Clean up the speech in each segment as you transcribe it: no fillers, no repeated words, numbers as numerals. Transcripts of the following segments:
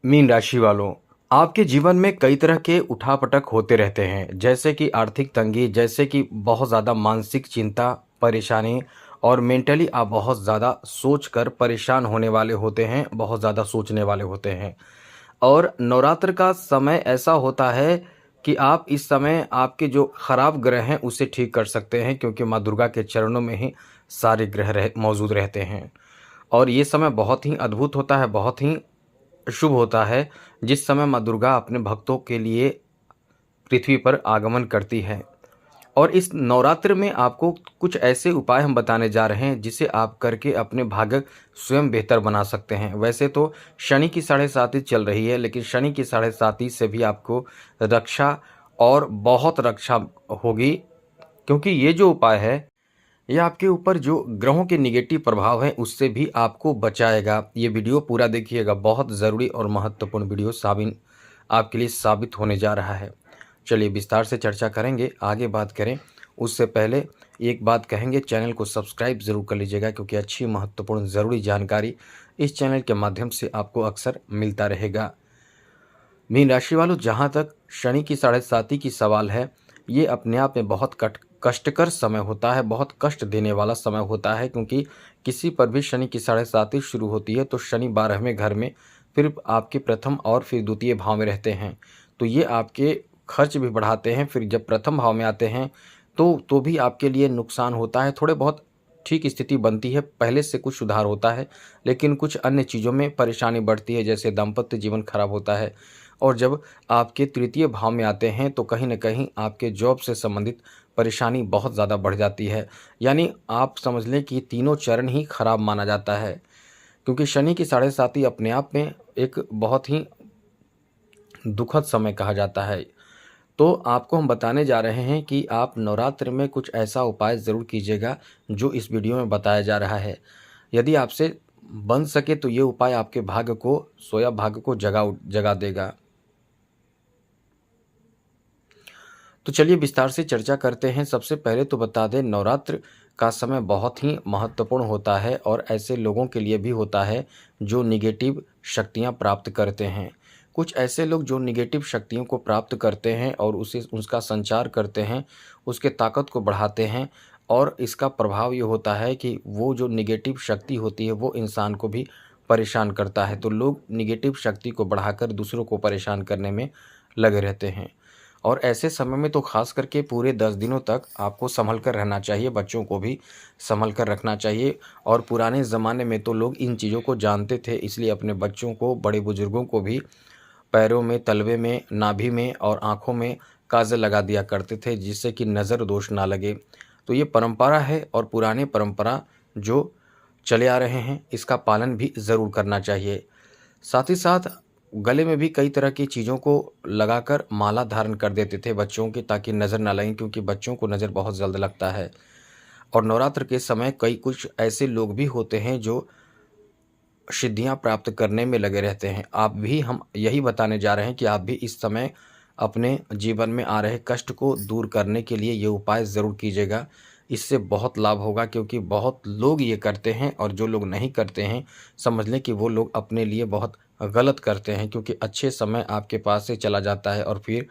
Mean राशि वालों, आपके जीवन में कई तरह के उठापटक होते रहते हैं, जैसे कि आर्थिक तंगी, जैसे कि बहुत ज़्यादा मानसिक चिंता, परेशानी और मेंटली आप बहुत ज़्यादा सोचकर परेशान होने वाले होते हैं, बहुत ज़्यादा सोचने वाले होते हैं। और नवरात्र का समय ऐसा होता है कि आप इस समय आपके जो खराब ग्रह हैं उसे ठीक कर सकते हैं, क्योंकि माँ दुर्गा के चरणों में ही सारे ग्रह मौजूद रहते हैं। और ये समय बहुत ही अद्भुत होता है, बहुत ही शुभ होता है, जिस समय माँ दुर्गा अपने भक्तों के लिए पृथ्वी पर आगमन करती है। और इस नवरात्र में आपको कुछ ऐसे उपाय हम बताने जा रहे हैं जिसे आप करके अपने भाग्य स्वयं बेहतर बना सकते हैं। वैसे तो शनि की साढ़े साती चल रही है, लेकिन शनि की साढ़े साती से भी आपको रक्षा और बहुत रक्षा होगी, क्योंकि ये जो उपाय है यह आपके ऊपर जो ग्रहों के निगेटिव प्रभाव है उससे भी आपको बचाएगा। ये वीडियो पूरा देखिएगा, बहुत ज़रूरी और महत्वपूर्ण वीडियो साबित आपके लिए साबित होने जा रहा है। चलिए विस्तार से चर्चा करेंगे, आगे बात करें उससे पहले एक बात कहेंगे, चैनल को सब्सक्राइब ज़रूर कर लीजिएगा, क्योंकि अच्छी महत्वपूर्ण ज़रूरी जानकारी इस चैनल के माध्यम से आपको अक्सर मिलता रहेगा। मीन राशि वालों, जहाँ तक शनि की साढ़े साती की सवाल है, ये अपने आप में बहुत कष्टकर समय होता है, बहुत कष्ट देने वाला समय होता है, क्योंकि किसी पर भी शनि की साढ़े साती शुरू होती है तो शनि 12वें घर में, फिर आपके प्रथम और फिर द्वितीय भाव में रहते हैं, तो ये आपके खर्च भी बढ़ाते हैं। फिर जब प्रथम भाव में आते हैं तो भी आपके लिए नुकसान होता है। थोड़े बहुत ठीक स्थिति बनती है, पहले से कुछ सुधार होता है, लेकिन कुछ अन्य चीज़ों में परेशानी बढ़ती है, जैसे दाम्पत्य जीवन खराब होता है। और जब आपके तृतीय भाव में आते हैं तो कहीं न कहीं आपके जॉब से संबंधित परेशानी बहुत ज़्यादा बढ़ जाती है। यानी आप समझ लें कि तीनों चरण ही खराब माना जाता है, क्योंकि शनि की साढ़े साती अपने आप में एक बहुत ही दुखद समय कहा जाता है। तो आपको हम बताने जा रहे हैं कि आप नवरात्र में कुछ ऐसा उपाय ज़रूर कीजिएगा जो इस वीडियो में बताया जा रहा है। यदि आपसे बन सके तो ये उपाय आपके भाग्य को, सोया भाग्य को जगा देगा। तो चलिए विस्तार से चर्चा करते हैं। सबसे पहले तो बता दें, नवरात्र का समय बहुत ही महत्वपूर्ण होता है और ऐसे लोगों के लिए भी होता है जो निगेटिव शक्तियां प्राप्त करते हैं। कुछ ऐसे लोग जो निगेटिव शक्तियों को प्राप्त करते हैं और उसे उसका संचार करते हैं, उसके ताकत को बढ़ाते हैं, और इसका प्रभाव ये होता है कि वो जो निगेटिव शक्ति होती है वो इंसान को भी परेशान करता है। तो लोग निगेटिव शक्ति को बढ़ाकर दूसरों को परेशान करने में लगे रहते हैं। और ऐसे समय में तो ख़ास करके पूरे 10 दिनों तक आपको सँभल कर रहना चाहिए, बच्चों को भी सँभल कर रखना चाहिए। और पुराने ज़माने में तो लोग इन चीज़ों को जानते थे, इसलिए अपने बच्चों को, बड़े बुज़ुर्गों को भी पैरों में, तलवे में, नाभि में और आँखों में काजल लगा दिया करते थे, जिससे कि नज़र दोष ना लगे। तो ये परंपरा है और पुराने परंपरा जो चले आ रहे हैं, इसका पालन भी ज़रूर करना चाहिए। साथ ही साथ गले में भी कई तरह की चीज़ों को लगाकर माला धारण कर देते थे बच्चों के, ताकि नज़र ना लगे, क्योंकि बच्चों को नज़र बहुत जल्द लगता है। और नवरात्र के समय कई कुछ ऐसे लोग भी होते हैं जो सिद्धियां प्राप्त करने में लगे रहते हैं। आप भी, हम यही बताने जा रहे हैं कि आप भी इस समय अपने जीवन में आ रहे कष्ट को दूर करने के लिए ये उपाय ज़रूर कीजिएगा। इससे बहुत लाभ होगा, क्योंकि बहुत लोग ये करते हैं और जो लोग नहीं करते हैं समझ लें कि वो लोग अपने लिए बहुत गलत करते हैं, क्योंकि अच्छे समय आपके पास से चला जाता है और फिर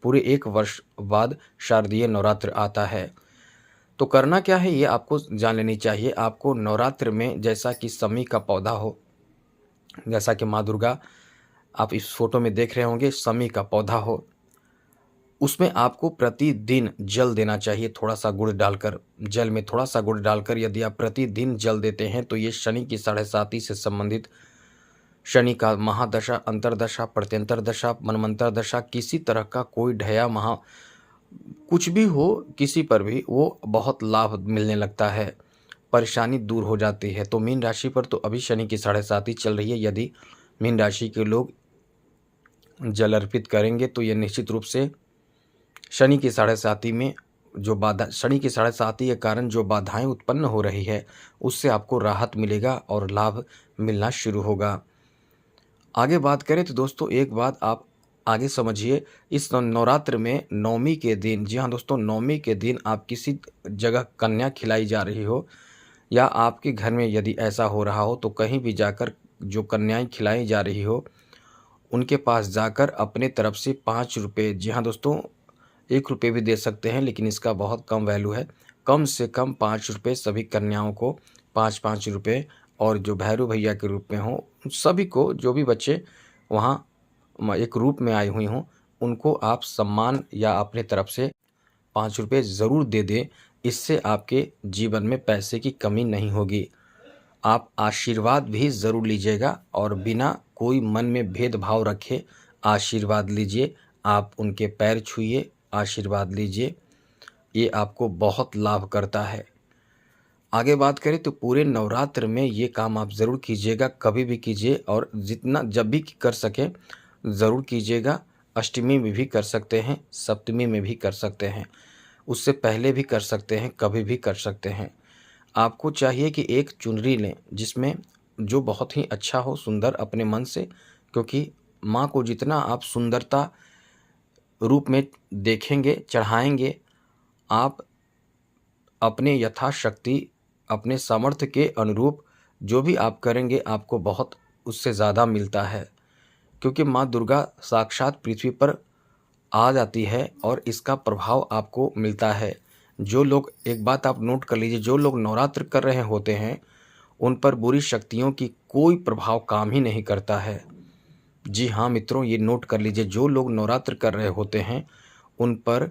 पूरे 1 वर्ष बाद शारदीय नवरात्र आता है। तो करना क्या है ये आपको जान लेनी चाहिए। आपको नवरात्र में, जैसा कि समी का पौधा हो, जैसा कि माँ दुर्गा आप इस फोटो में देख रहे होंगे, समी का पौधा हो, उसमें आपको प्रतिदिन जल देना चाहिए, थोड़ा सा गुड़ डालकर। जल में थोड़ा सा गुड़ डालकर यदि आप प्रतिदिन जल देते हैं तो ये शनि की साढ़े साती से संबंधित, शनि का महादशा, अंतरदशा, प्रत्यंतर दशा, मनमंत्र दशा, किसी तरह का कोई ढया महा कुछ भी हो, किसी पर भी वो बहुत लाभ मिलने लगता है, परेशानी दूर हो जाती है। तो मीन राशि पर तो अभी शनि की साढ़े साती चल रही है। यदि मीन राशि के लोग जल अर्पित करेंगे तो ये निश्चित रूप से शनि की साढ़े साती में जो बाधा, शनि की साढ़े साती के कारण जो बाधाएं उत्पन्न हो रही है उससे आपको राहत मिलेगा और लाभ मिलना शुरू होगा। आगे बात करें तो दोस्तों, एक बात आप आगे समझिए, इस नवरात्र में नवमी के दिन, जी हाँ दोस्तों, नवमी के दिन आप किसी जगह कन्या खिलाई जा रही हो, या आपके घर में यदि ऐसा हो रहा हो तो कहीं भी जाकर जो कन्याएं खिलाई जा रही हो उनके पास जाकर अपने तरफ से 5 रुपये, जी हाँ दोस्तों, 1 रुपये भी दे सकते हैं, लेकिन इसका बहुत कम वैल्यू है। कम से कम 5 रुपये सभी कन्याओं को 5-5 रुपये, और जो भैरू भैया के रूप में हों, उन सभी को, जो भी बच्चे वहाँ एक रूप में आई हुई हों, उनको आप सम्मान या अपने तरफ से 5 रुपये ज़रूर दे दें। इससे आपके जीवन में पैसे की कमी नहीं होगी। आप आशीर्वाद भी ज़रूर लीजिएगा और बिना कोई मन में भेदभाव रखे आशीर्वाद लीजिए। आप उनके पैर छूइए, आशीर्वाद लीजिए, ये आपको बहुत लाभ करता है। आगे बात करें तो पूरे नवरात्र में ये काम आप ज़रूर कीजिएगा, कभी भी कीजिए, और जितना जब भी कर सकें ज़रूर कीजिएगा। अष्टमी में भी कर सकते हैं, सप्तमी में भी कर सकते हैं, उससे पहले भी कर सकते हैं, कभी भी कर सकते हैं। आपको चाहिए कि एक चुनरी लें जिसमें जो बहुत ही अच्छा हो, सुंदर, अपने मन से, क्योंकि माँ को जितना आप सुंदरता रूप में देखेंगे, चढ़ाएंगे, आप अपने यथाशक्ति, अपने सामर्थ्य के अनुरूप जो भी आप करेंगे, आपको बहुत उससे ज़्यादा मिलता है, क्योंकि माँ दुर्गा साक्षात पृथ्वी पर आ जाती है और इसका प्रभाव आपको मिलता है। जो लोग, एक बात आप नोट कर लीजिए, जो लोग नवरात्र कर रहे होते हैं उन पर बुरी शक्तियों की कोई प्रभाव काम ही नहीं करता है। जी हाँ मित्रों, ये नोट कर लीजिए, जो लोग नवरात्र कर रहे होते हैं उन पर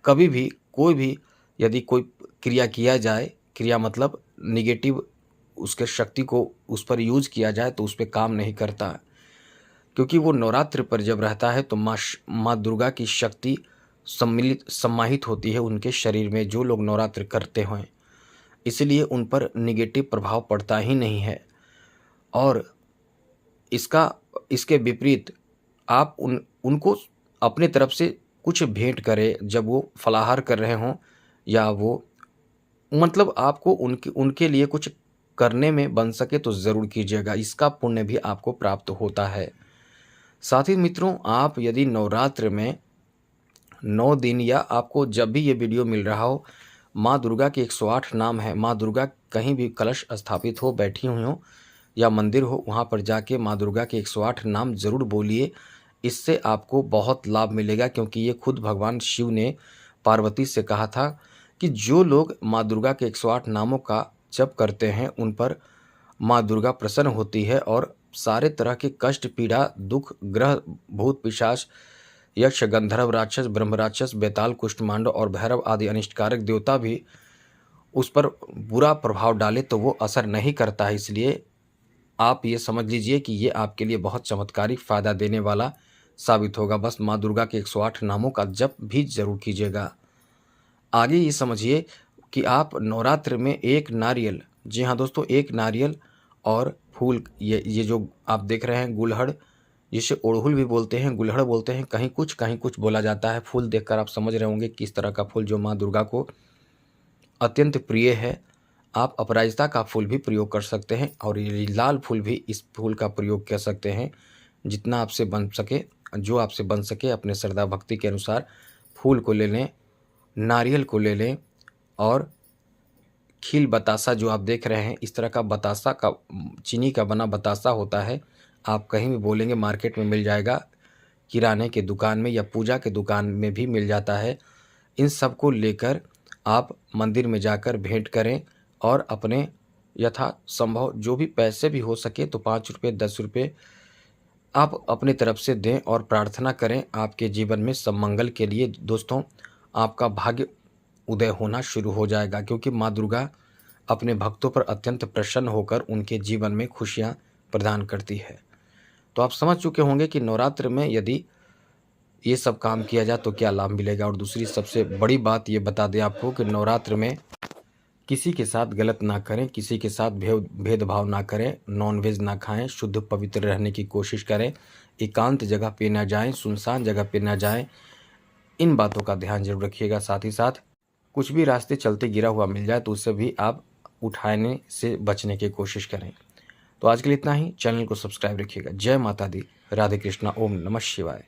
कभी भी कोई भी यदि कोई क्रिया किया जाए, क्रिया मतलब निगेटिव उसके शक्ति को उस पर यूज़ किया जाए, तो उस पर काम नहीं करता, क्योंकि वो नवरात्र पर जब रहता है तो माँ दुर्गा की शक्ति सम्माहित होती है उनके शरीर में, जो लोग नवरात्र करते हैं, इसलिए उन पर निगेटिव प्रभाव पड़ता ही नहीं है। और इसके विपरीत आप उनको अपने तरफ से कुछ भेंट करें, जब वो फलाहार कर रहे हों, या वो मतलब आपको उनके लिए कुछ करने में बन सके तो ज़रूर कीजिएगा, इसका पुण्य भी आपको प्राप्त होता है। साथ ही मित्रों, आप यदि नवरात्र में 9 दिन, या आपको जब भी ये वीडियो मिल रहा हो, माँ दुर्गा के 108 नाम है। माँ दुर्गा कहीं भी कलश स्थापित हो, बैठी हुई हो, या मंदिर हो, वहाँ पर जाके माँ दुर्गा के 108 नाम ज़रूर बोलिए। इससे आपको बहुत लाभ मिलेगा, क्योंकि ये खुद भगवान शिव ने पार्वती से कहा था कि जो लोग माँ दुर्गा के 108 नामों का जप करते हैं उन पर माँ दुर्गा प्रसन्न होती है, और सारे तरह के कष्ट, पीड़ा, दुख, ग्रह, भूत, पिशाच, यक्ष, गंधर्व, राक्षस, ब्रह्म राक्षस, बेताल, कुष्ठमांडव और भैरव आदि अनिष्टकारक देवता भी उस पर बुरा प्रभाव डाले तो वो असर नहीं करता है। इसलिए आप ये समझ लीजिए कि ये आपके लिए बहुत चमत्कारिक फ़ायदा देने वाला साबित होगा। बस माँ दुर्गा के 108 नामों का जप भी ज़रूर कीजिएगा। आगे ये समझिए कि आप नवरात्र में एक नारियल, जी हाँ दोस्तों, एक नारियल और फूल, ये जो आप देख रहे हैं गुलहड़, जिसे अड़हुल भी बोलते हैं, गुलहड़ बोलते हैं, कहीं कुछ बोला जाता है। फूल देखकर आप समझ रहे होंगे किस तरह का फूल जो माँ दुर्गा को अत्यंत प्रिय है। आप अपराजिता का फूल भी प्रयोग कर सकते हैं, और ये लाल फूल भी, इस फूल का प्रयोग कर सकते हैं। जितना आपसे बन सके, जो आपसे बन सके, अपने श्रद्धा भक्ति के अनुसार फूल को ले लें, नारियल को ले लें, और खील बतासा जो आप देख रहे हैं, इस तरह का बतासा का, चीनी का बना बतासा होता है, आप कहीं भी बोलेंगे मार्केट में मिल जाएगा, किराने के दुकान में या पूजा के दुकान में भी मिल जाता है। इन सब को लेकर आप मंदिर में जाकर भेंट करें, और अपने यथा संभव जो भी पैसे भी हो सके तो 5 रुपये, 10 रुपये आप अपने तरफ से दें, और प्रार्थना करें आपके जीवन में सब मंगल के लिए। दोस्तों, आपका भाग्य उदय होना शुरू हो जाएगा, क्योंकि माँ दुर्गा अपने भक्तों पर अत्यंत प्रसन्न होकर उनके जीवन में खुशियाँ प्रदान करती है। तो आप समझ चुके होंगे कि नवरात्र में यदि ये सब काम किया जाए तो क्या लाभ मिलेगा। और दूसरी सबसे बड़ी बात ये बता दें आपको कि नवरात्र में किसी के साथ गलत ना करें, किसी के साथ भेदभाव ना करें, नॉनवेज ना खाएं, शुद्ध पवित्र रहने की कोशिश करें, एकांत जगह पे ना जाएं, सुनसान जगह पे ना जाएं। इन बातों का ध्यान जरूर रखिएगा। साथ ही साथ कुछ भी रास्ते चलते गिरा हुआ मिल जाए तो उससे भी आप उठाने से बचने की कोशिश करें। तो आज के लिए इतना ही। चैनल को सब्सक्राइब रखिएगा। जय माता दी, राधे कृष्णा, ओम नमः शिवाय।